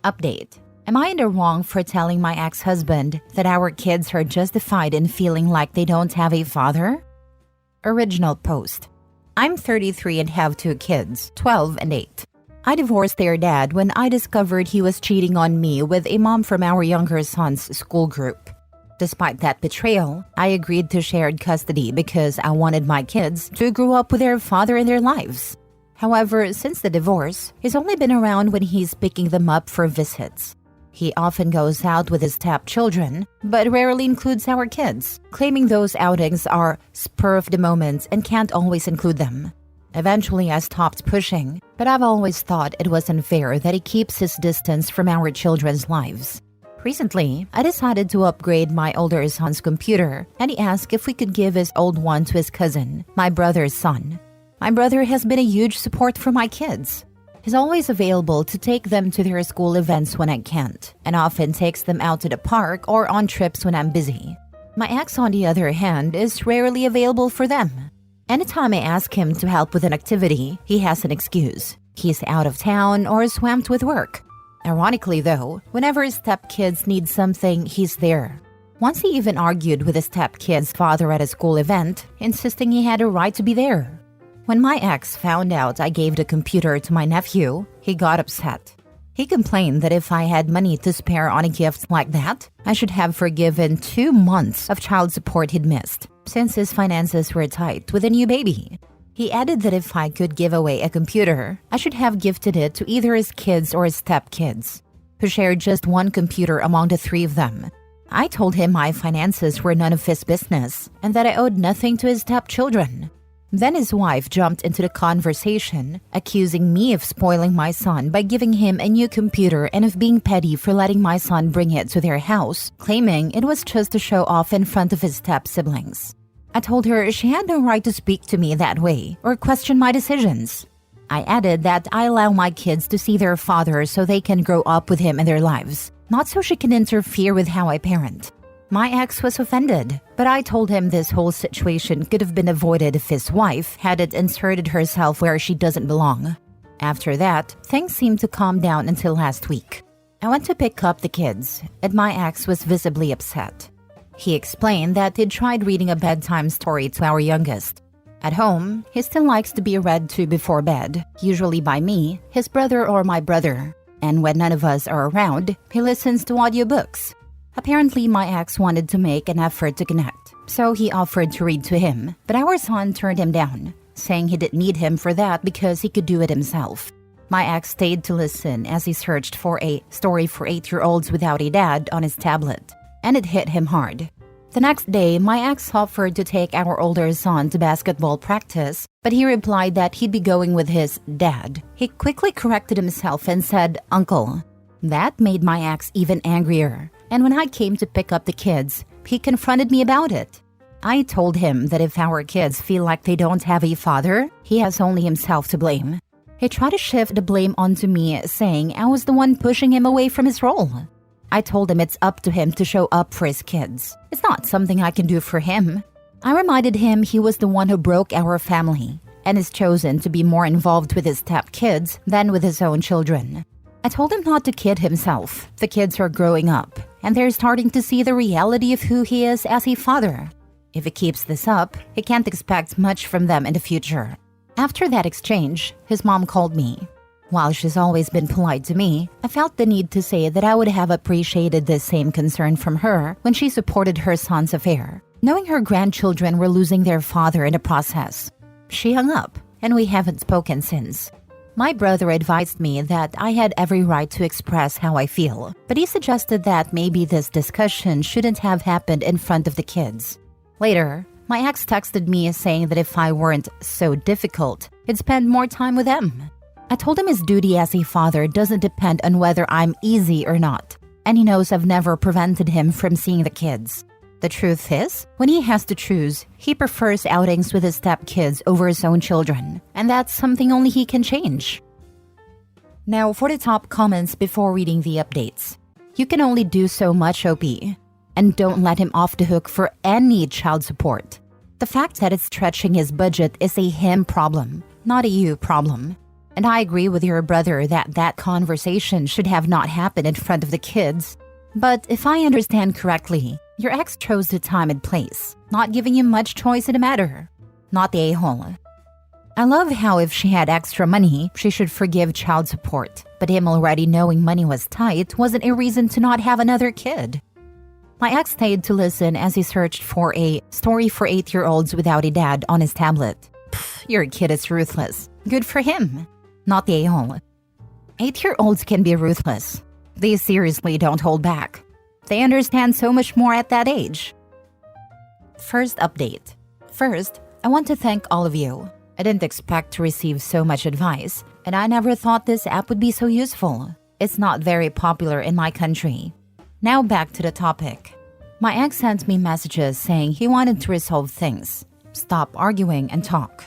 Update. Am I in the wrong for telling my ex-husband that our kids are justified in feeling like they don't have a father? Original post. I'm 33 and have 2 kids, 12 and 8. I divorced their dad when I discovered he was cheating on me with a mom from our younger son's school group. Despite that betrayal, I agreed to shared custody because I wanted my kids to grow up with their father in their lives. However, since the divorce, he's only been around when he's picking them up for visits. He often goes out with his stepchildren, but rarely includes our kids, claiming those outings are spur of the moment and can't always include them. Eventually, I stopped pushing, but I've always thought it was unfair that he keeps his distance from our children's lives. Recently, I decided to upgrade my older son's computer, and he asked if we could give his old one to his cousin, my brother's son. My brother has been a huge support for my kids. He's always available to take them to their school events when I can't, and often takes them out to the park or on trips when I'm busy. My ex, on the other hand, is rarely available for them. Anytime I ask him to help with an activity, he has an excuse. He's out of town or swamped with work. Ironically though, whenever his stepkids need something, he's there. Once he even argued with his stepkid's father at a school event, insisting he had a right to be there. When my ex found out I gave the computer to my nephew, he got upset. He complained that if I had money to spare on a gift like that, I should have forgiven 2 months of child support he'd missed, since his finances were tight with a new baby. He added that if I could give away a computer, I should have gifted it to either his kids or his stepkids, who shared just one computer among the 3 of them. I told him my finances were none of his business and that I owed nothing to his stepchildren. Then his wife jumped into the conversation, accusing me of spoiling my son by giving him a new computer and of being petty for letting my son bring it to their house, claiming it was just to show off in front of his step-siblings. I told her she had no right to speak to me that way or question my decisions. I added that I allow my kids to see their father so they can grow up with him in their lives, not so she can interfere with how I parent. My ex was offended, but I told him this whole situation could have been avoided if his wife hadn't inserted herself where she doesn't belong. After that, things seemed to calm down until last week. I went to pick up the kids, and my ex was visibly upset. He explained that he'd tried reading a bedtime story to our youngest. At home, he still likes to be read to before bed, usually by me, his brother or my brother. And when none of us are around, he listens to audiobooks. Apparently, my ex wanted to make an effort to connect, so he offered to read to him, but our son turned him down, saying he didn't need him for that because he could do it himself. My ex stayed to listen as he searched for a story for 8-year-olds without a dad on his tablet, and it hit him hard. The next day, my ex offered to take our older son to basketball practice, but he replied that he'd be going with his dad. He quickly corrected himself and said, "Uncle." That made my ex even angrier, and when I came to pick up the kids, he confronted me about it. I told him that if our kids feel like they don't have a father, he has only himself to blame. He tried to shift the blame onto me, saying I was the one pushing him away from his role. I told him it's up to him to show up for his kids. It's not something I can do for him. I reminded him he was the one who broke our family and has chosen to be more involved with his stepkids than with his own children. I told him not to kid himself. The kids are growing up, and they're starting to see the reality of who he is as a father. If he keeps this up, he can't expect much from them in the future. After that exchange, his mom called me. While she's always been polite to me, I felt the need to say that I would have appreciated this same concern from her when she supported her son's affair, knowing her grandchildren were losing their father in the process. She hung up, and we haven't spoken since. My brother advised me that I had every right to express how I feel, but he suggested that maybe this discussion shouldn't have happened in front of the kids. Later, my ex texted me saying that if I weren't so difficult, he'd spend more time with them. I told him his duty as a father doesn't depend on whether I'm easy or not, and he knows I've never prevented him from seeing the kids. The truth is, when he has to choose, he prefers outings with his stepkids over his own children, and that's something only he can change. Now for the top comments before reading the updates. You can only do so much, OP, and don't let him off the hook for any child support. The fact that it's stretching his budget is a him problem, not a you problem. And I agree with your brother that that conversation should have not happened in front of the kids. But if I understand correctly, your ex chose the time and place, not giving you much choice in the matter. Not the a-hole. I love how if she had extra money, she should forgive child support. But him already knowing money was tight wasn't a reason to not have another kid. My ex stayed to listen as he searched for a story for 8-year-olds without a dad on his tablet. Pfft, your kid is ruthless. Good for him. Not the a-hole. 8-year-olds can be ruthless. They seriously don't hold back. They understand so much more at that age. First update. First, I want to thank all of you. I didn't expect to receive so much advice, and I never thought this app would be so useful. It's not very popular in my country. Now back to the topic. My ex sent me messages saying he wanted to resolve things, stop arguing and talk.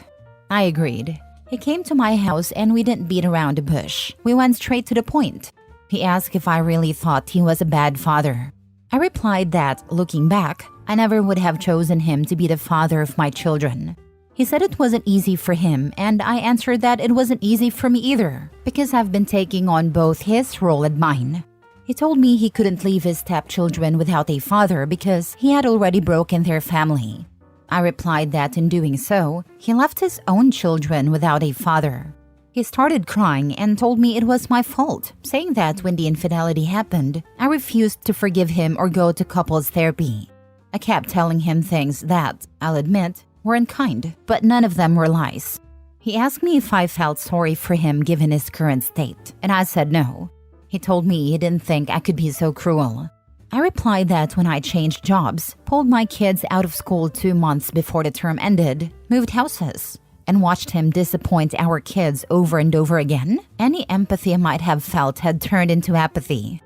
I agreed. He came to my house and we didn't beat around the bush. We went straight to the point. He asked if I really thought he was a bad father. I replied that, looking back, I never would have chosen him to be the father of my children. He said it wasn't easy for him, and I answered that it wasn't easy for me either, because I've been taking on both his role and mine. He told me he couldn't leave his stepchildren without a father because he had already broken their family. I replied that in doing so, he left his own children without a father. He started crying and told me it was my fault, saying that when the infidelity happened, I refused to forgive him or go to couples therapy. I kept telling him things that, I'll admit, weren't kind, but none of them were lies. He asked me if I felt sorry for him given his current state, and I said no. He told me he didn't think I could be so cruel. I replied that when I changed jobs, pulled my kids out of school 2 months before the term ended, moved houses, and watched him disappoint our kids over and over again, any empathy I might have felt had turned into apathy.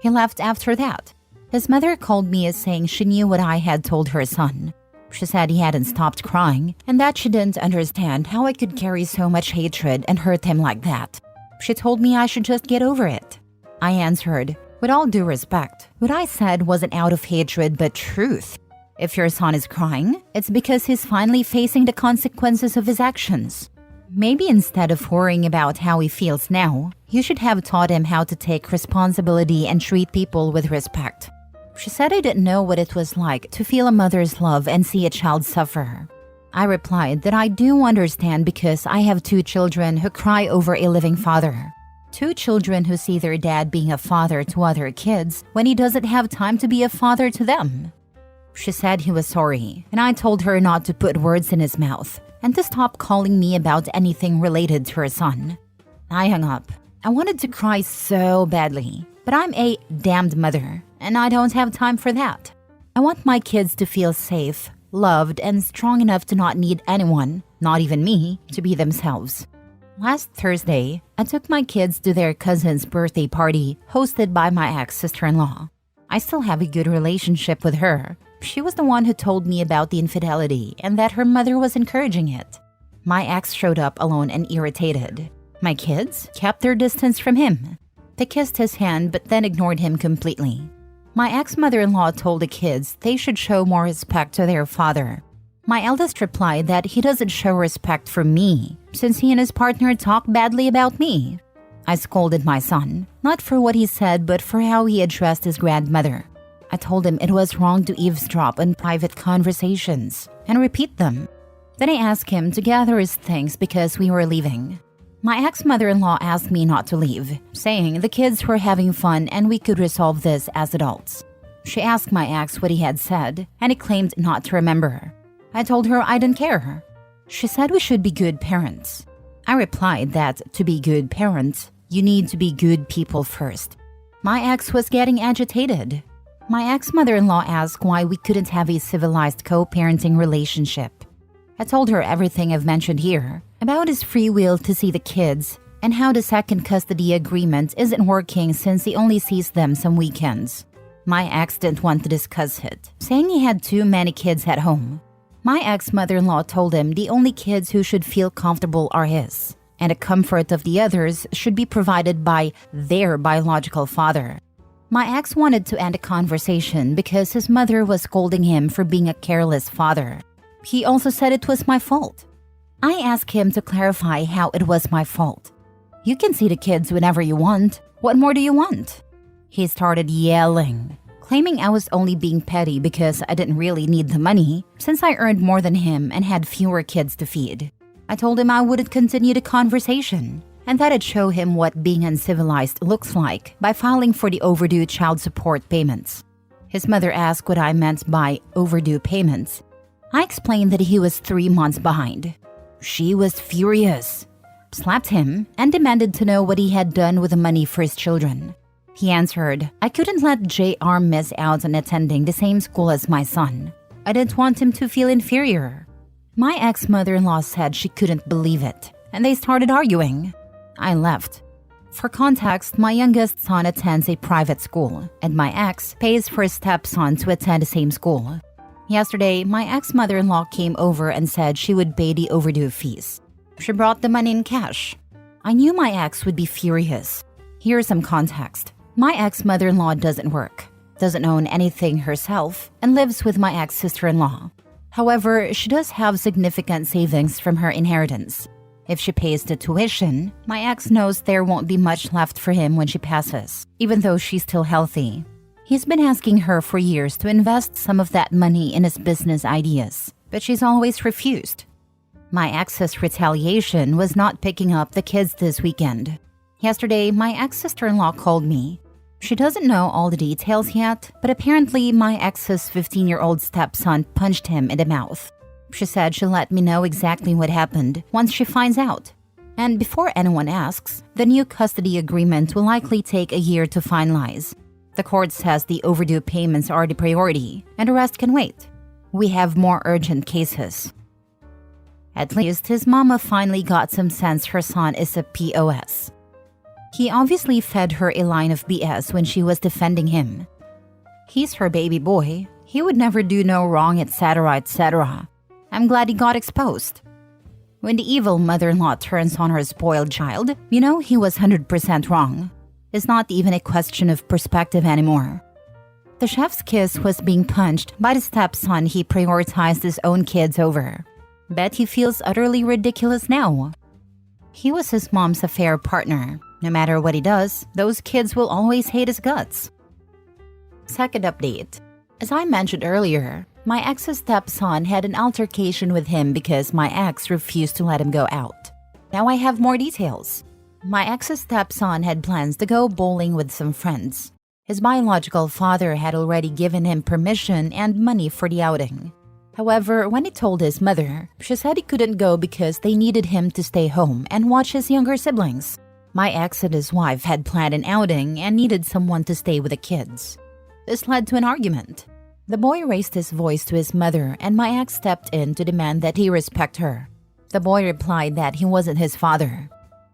He left after that. His mother called me as saying she knew what I had told her son. She said he hadn't stopped crying and that she didn't understand how I could carry so much hatred and hurt him like that. She told me I should just get over it. I answered, with all due respect, what I said wasn't out of hatred but truth. If your son is crying, it's because he's finally facing the consequences of his actions. Maybe instead of worrying about how he feels now, you should have taught him how to take responsibility and treat people with respect. She said I didn't know what it was like to feel a mother's love and see a child suffer. I replied that I do understand because I have 2 children who cry over a living father. 2 children who see their dad being a father to other kids when he doesn't have time to be a father to them. She said he was sorry, and I told her not to put words in his mouth and to stop calling me about anything related to her son. I hung up. I wanted to cry so badly, but I'm a damned mother, and I don't have time for that. I want my kids to feel safe, loved, and strong enough to not need anyone, not even me, to be themselves. Last Thursday, I took my kids to their cousin's birthday party hosted by my ex-sister-in-law. I still have a good relationship with her. She was the one who told me about the infidelity and that her mother was encouraging it. My ex showed up alone and irritated. My kids kept their distance from him. They kissed his hand but then ignored him completely. My ex-mother-in-law told the kids they should show more respect to their father. My eldest replied that he doesn't show respect for me since he and his partner talk badly about me. I scolded my son, not for what he said but for how he addressed his grandmother. I told him it was wrong to eavesdrop on private conversations and repeat them. Then I asked him to gather his things because we were leaving. My ex-mother-in-law asked me not to leave, saying the kids were having fun and we could resolve this as adults. She asked my ex what he had said, and he claimed not to remember. I told her I didn't care. She said we should be good parents. I replied that to be good parents, you need to be good people first. My ex was getting agitated. My ex-mother-in-law asked why we couldn't have a civilized co-parenting relationship. I told her everything I've mentioned here, about his free will to see the kids, and how the second custody agreement isn't working since he only sees them some weekends. My ex didn't want to discuss it, saying he had too many kids at home. My ex-mother-in-law told him the only kids who should feel comfortable are his, and the comfort of the others should be provided by their biological father. My ex wanted to end the conversation because his mother was scolding him for being a careless father. He also said it was my fault. I asked him to clarify how it was my fault. You can see the kids whenever you want. What more do you want? He started yelling, claiming I was only being petty because I didn't really need the money since I earned more than him and had fewer kids to feed. I told him I wouldn't continue the conversation and that I'd show him what being uncivilized looks like by filing for the overdue child support payments. His mother asked what I meant by overdue payments. I explained that he was 3 months behind. She was furious, slapped him, and demanded to know what he had done with the money for his children. He answered, I couldn't let JR miss out on attending the same school as my son. I didn't want him to feel inferior. My ex-mother-in-law said she couldn't believe it, and they started arguing. I left. For context, my youngest son attends a private school, and my ex pays for his stepson to attend the same school. Yesterday, my ex-mother-in-law came over and said she would pay the overdue fees. She brought the money in cash. I knew my ex would be furious. Here's some context. My ex-mother-in-law doesn't work, doesn't own anything herself, and lives with my ex-sister-in-law. However, she does have significant savings from her inheritance. If she pays the tuition, my ex knows there won't be much left for him when she passes, even though she's still healthy. He's been asking her for years to invest some of that money in his business ideas, but she's always refused. My ex's Retaliation was not picking up the kids this weekend. Yesterday, my ex-sister-in-law called me. She doesn't know all the details yet, but apparently my ex's 15-year-old stepson punched him in the mouth. She said she'll let me know exactly what happened once she finds out. And before anyone asks, the new custody agreement will likely take a year to finalize. The court says the overdue payments are the priority, and the rest can wait. We have more urgent cases. At least his mama finally got some sense her son is a POS. He obviously fed her a line of BS when she was defending him. He's her baby boy. He would never do no wrong, etc., etc. I'm glad he got exposed. When the evil mother-in-law turns on her spoiled child, you know he was 100% wrong. It's not even a question of perspective anymore. The chef's kiss was being punched by the stepson he prioritized his own kids over. Bet he feels utterly ridiculous now. He was his mom's affair partner. No matter what he does, those kids will always hate his guts. Second update. As I mentioned earlier, my ex's stepson had an altercation with him because my ex refused to let him go out. Now I have more details. My ex's stepson had plans to go bowling with some friends. His biological father had already given him permission and money for the outing. However, when he told his mother, she said he couldn't go because they needed him to stay home and watch his younger siblings. My ex and his wife had planned an outing and needed someone to stay with the kids. This led to an argument. The boy raised his voice to his mother and my ex stepped in to demand that he respect her. The boy replied that he wasn't his father.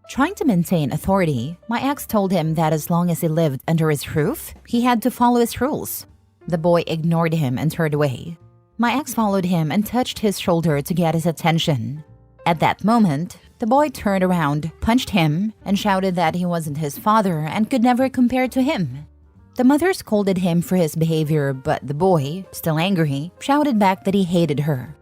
Trying to maintain authority, my ex told him that as long as he lived under his roof, he had to follow his rules. The boy ignored him and turned away. My ex followed him and touched his shoulder to get his attention. At that moment, the boy turned around, punched him, and shouted that he wasn't his father and could never compare to him. The mother scolded him for his behavior, but the boy, still angry, shouted back that he hated her.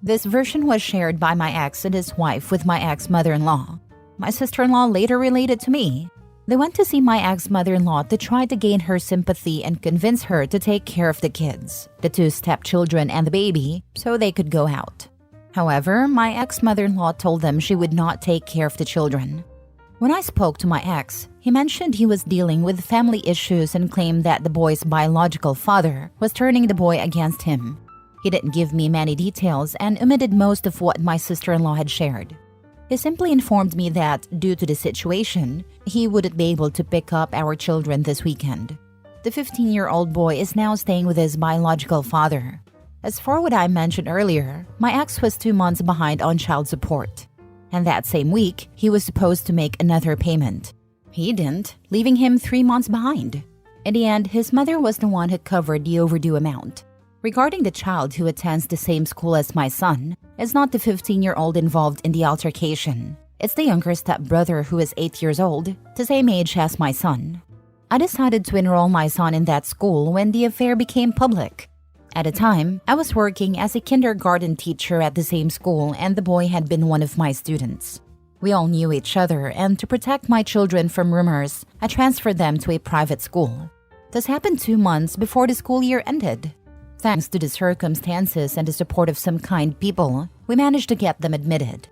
This version was shared by my ex and his wife with my ex-mother-in-law. My sister-in-law later related to me. They went to see my ex-mother-in-law to try to gain her sympathy and convince her to take care of the kids, the 2 stepchildren and the baby, so they could go out. However, my ex-mother-in-law told them she would not take care of the children. When I spoke to my ex, he mentioned he was dealing with family issues and claimed that the boy's biological father was turning the boy against him. He didn't give me many details and omitted most of what my sister-in-law had shared. He simply informed me that, due to the situation, he wouldn't be able to pick up our children this weekend. The 15-year-old boy is now staying with his biological father. As for what I mentioned earlier, my ex was 2 months behind on child support. And that same week, he was supposed to make another payment. He didn't, leaving him 3 months behind. In the end, his mother was the one who covered the overdue amount. Regarding the child who attends the same school as my son, it's not the 15-year-old involved in the altercation. It's the younger stepbrother who is 8 years old, the same age as my son. I decided to enroll my son in that school when the affair became public. At the time, I was working as a kindergarten teacher at the same school and the boy had been one of my students. We all knew each other, and to protect my children from rumors, I transferred them to a private school. This happened 2 months before the school year ended. Thanks to the circumstances and the support of some kind people, we managed to get them admitted.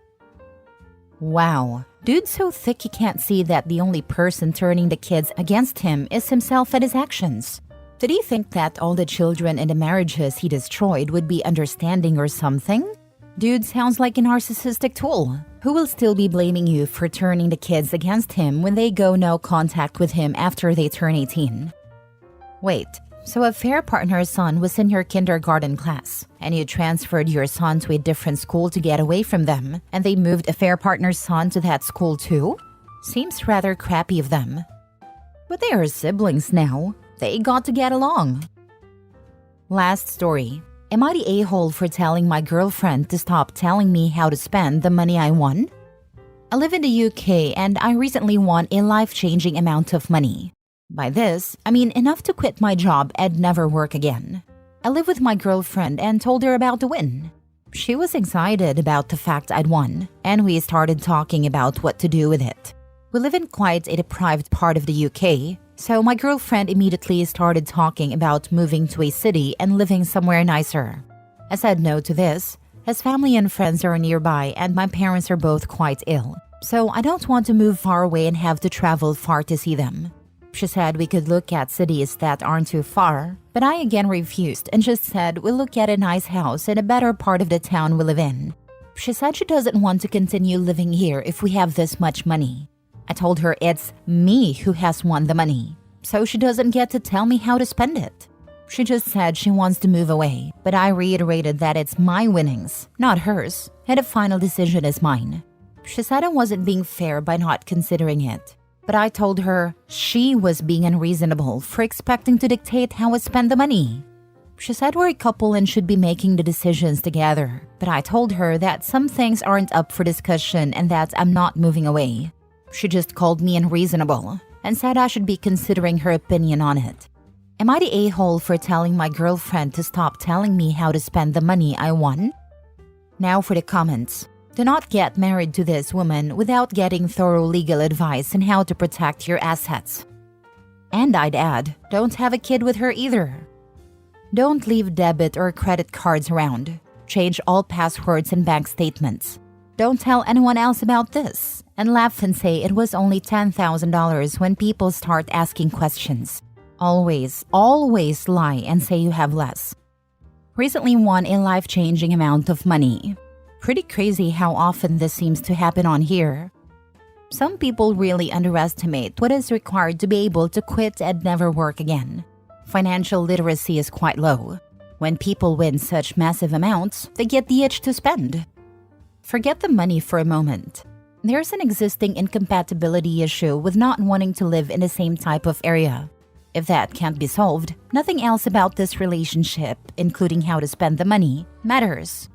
Wow, dude's so thick he can't see that the only person turning the kids against him is himself and his actions. Did he think that all the children and the marriages he destroyed would be understanding or something? Dude sounds like a narcissistic tool who will still be blaming you for turning the kids against him when they go no contact with him after they turn 18. Wait, so a fair partner's son was in your kindergarten class, and you transferred your son to a different school to get away from them, and they moved a fair partner's son to that school too? Seems rather crappy of them. But they are siblings now. They got to get along. Last story. Am I the a-hole for telling my girlfriend to stop telling me how to spend the money I won? I live in the UK and I recently won a life-changing amount of money. By this, I mean enough to quit my job and never work again. I live with my girlfriend and told her about the win. She was excited about the fact I'd won, and we started talking about what to do with it. We live in quite a deprived part of the UK, so my girlfriend immediately started talking about moving to a city and living somewhere nicer. I said no to this, as family and friends are nearby and my parents are both quite ill, so I don't want to move far away and have to travel far to see them. She said we could look at cities that aren't too far, but I again refused and just said we'll look at a nice house in a better part of the town we live in. She said she doesn't want to continue living here if we have this much money. I told her it's me who has won the money, so she doesn't get to tell me how to spend it. She just said she wants to move away, but I reiterated that it's my winnings, not hers, and the final decision is mine. She said I wasn't being fair by not considering it. But I told her she was being unreasonable for expecting to dictate how I spend the money. She said we're a couple and should be making the decisions together, but I told her that some things aren't up for discussion and that I'm not moving away. She just called me unreasonable and said I should be considering her opinion on it. Am I the a-hole for telling my girlfriend to stop telling me how to spend the money I won? Now for the comments. Do not get married to this woman without getting thorough legal advice on how to protect your assets. And I'd add, don't have a kid with her either. Don't leave debit or credit cards around. Change all passwords and bank statements. Don't tell anyone else about this, and laugh and say it was only $10,000 when people start asking questions. Always lie and say you have less. Recently won a life-changing amount of money. Pretty crazy how often this seems to happen on here. Some people really underestimate what is required to be able to quit and never work again. Financial literacy is quite low. When people win such massive amounts, they get the itch to spend. Forget the money for a moment. There's an existing incompatibility issue with not wanting to live in the same type of area. If that can't be solved, nothing else about this relationship, including how to spend the money, matters.